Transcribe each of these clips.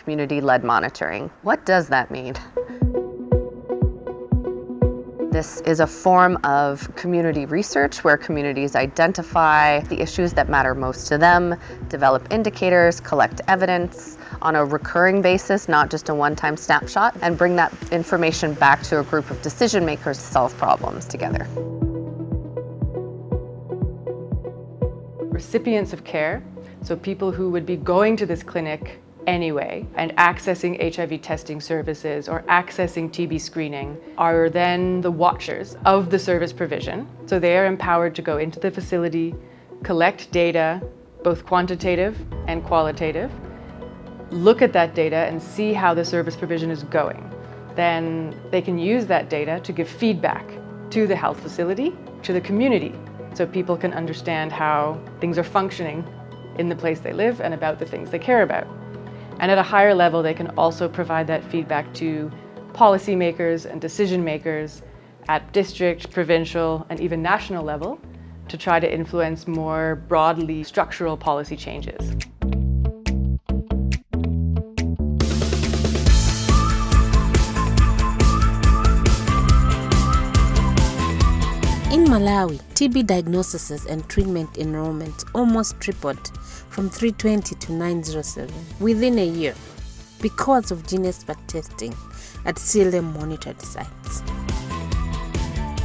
community-led monitoring. What does that mean? This is a form of community research where communities identify the issues that matter most to them, develop indicators, collect evidence on a recurring basis, not just a one-time snapshot, and bring that information back to a group of decision makers to solve problems together. Recipients of care, so people who would be going to this clinic anyway and accessing HIV testing services or accessing TB screening, are then the watchers of the service provision. So they are empowered to go into the facility, collect data, both quantitative and qualitative, look at that data and see how the service provision is going. Then they can use that data to give feedback to the health facility, to the community, so people can understand how things are functioning in the place they live and about the things they care about. And at a higher level, they can also provide that feedback to policymakers and decision makers at district, provincial, and even national level to try to influence more broadly structural policy changes. In Malawi, TB diagnoses and treatment enrollment almost tripled from 320 to 907 within a year because of gene expert testing at CLM monitored sites.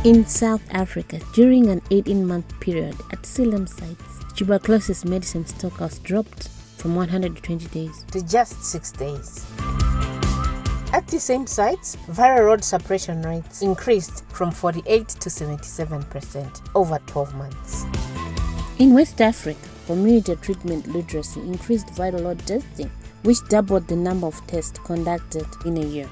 In South Africa, during an 18-month period at CLM sites, tuberculosis medicine stockouts dropped from 120 days to just 6 days. At the same sites, viral load suppression rates increased from 48 to 77% over 12 months. In West Africa, community treatment literacy increased viral load testing, which doubled the number of tests conducted in a year.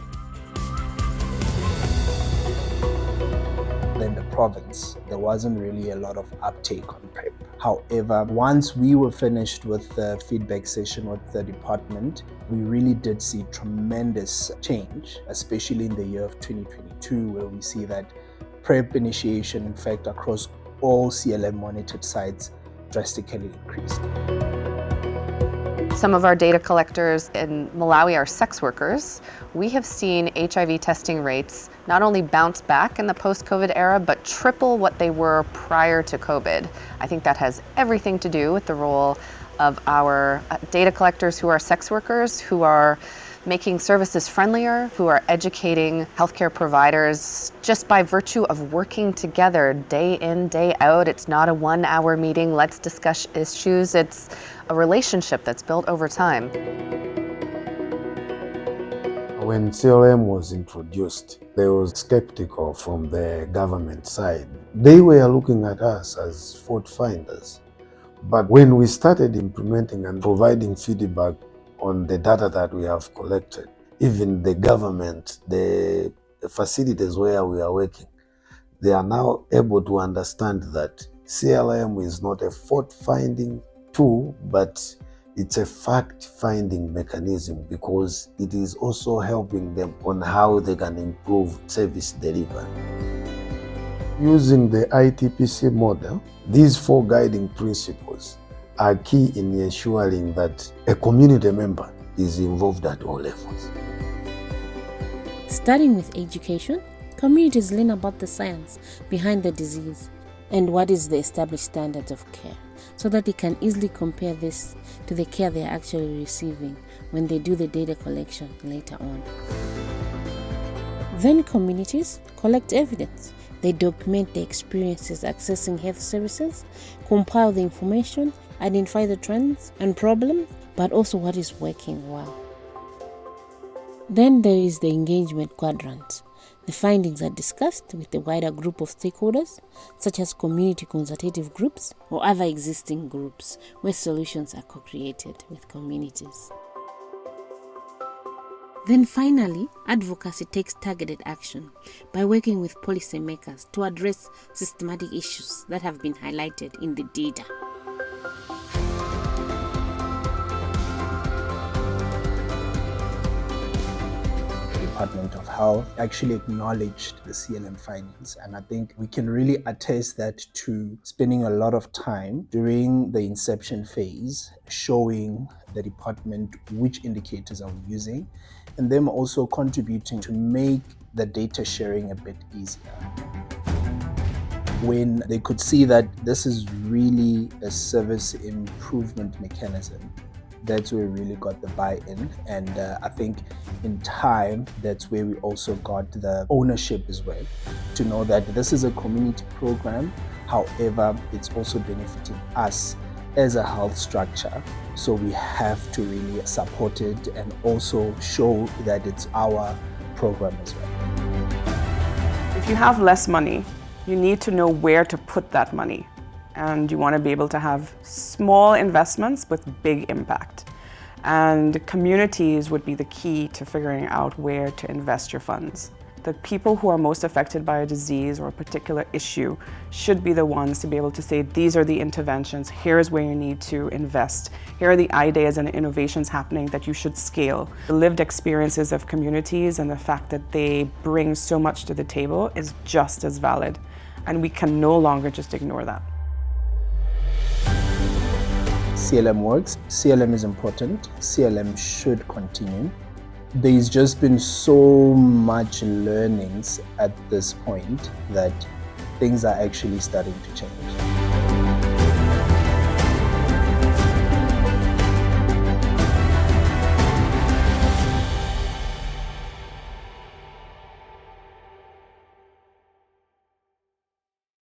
In the province, there wasn't really a lot of uptake on PrEP. However, once we were finished with the feedback session with the department, we really did see tremendous change, especially in the year of 2022, where we see that PrEP initiation, in fact, across all CLM monitored sites drastically increased. Some of our data collectors in Malawi are sex workers. We have seen HIV testing rates not only bounce back in the post-COVID era, but triple what they were prior to COVID. I think that has everything to do with the role of our data collectors who are sex workers, who are making services friendlier, who are educating healthcare providers just by virtue of working together day in, day out. It's not a 1-hour meeting, let's discuss issues. It's a relationship that's built over time. When CLM was introduced, they were skeptical from the government side. They were looking at us as fault finders. But when we started implementing and providing feedback on the data that we have collected, even the government, the facilities where we are working, they are now able to understand that CLM is not a fault-finding tool, but it's a fact-finding mechanism because it is also helping them on how they can improve service delivery. Using the ITPC model, these 4 guiding principles are key in ensuring that a community member is involved at all levels. Starting with education, communities learn about the science behind the disease and what is the established standards of care, so that they can easily compare this to the care they are actually receiving when they do the data collection later on. Then communities collect evidence. They document their experiences accessing health services, compile the information, identify the trends and problems, but also what is working well. Then there is the engagement quadrant. The findings are discussed with a wider group of stakeholders, such as community consultative groups or other existing groups, where solutions are co-created with communities. Then finally, advocacy takes targeted action by working with policymakers to address systematic issues that have been highlighted in the data. Department of Health actually acknowledged the CLM findings. And I think we can really attest that to spending a lot of time during the inception phase, showing the department which indicators are we using, and them also contributing to make the data sharing a bit easier. When they could see that this is really a service improvement mechanism, that's where we really got the buy-in. And I think in time, that's where we also got the ownership as well, to know that this is a community program. However, it's also benefiting us as a health structure. So we have to really support it and also show that it's our program as well. If you have less money, you need to know where to put that money. And you want to be able to have small investments with big impact. And communities would be the key to figuring out where to invest your funds. The people who are most affected by a disease or a particular issue should be the ones to be able to say, these are the interventions, here's where you need to invest, here are the ideas and innovations happening that you should scale. The lived experiences of communities and the fact that they bring so much to the table is just as valid. And we can no longer just ignore that. CLM works, CLM is important, CLM should continue. There's just been so much learnings at this point that things are actually starting to change.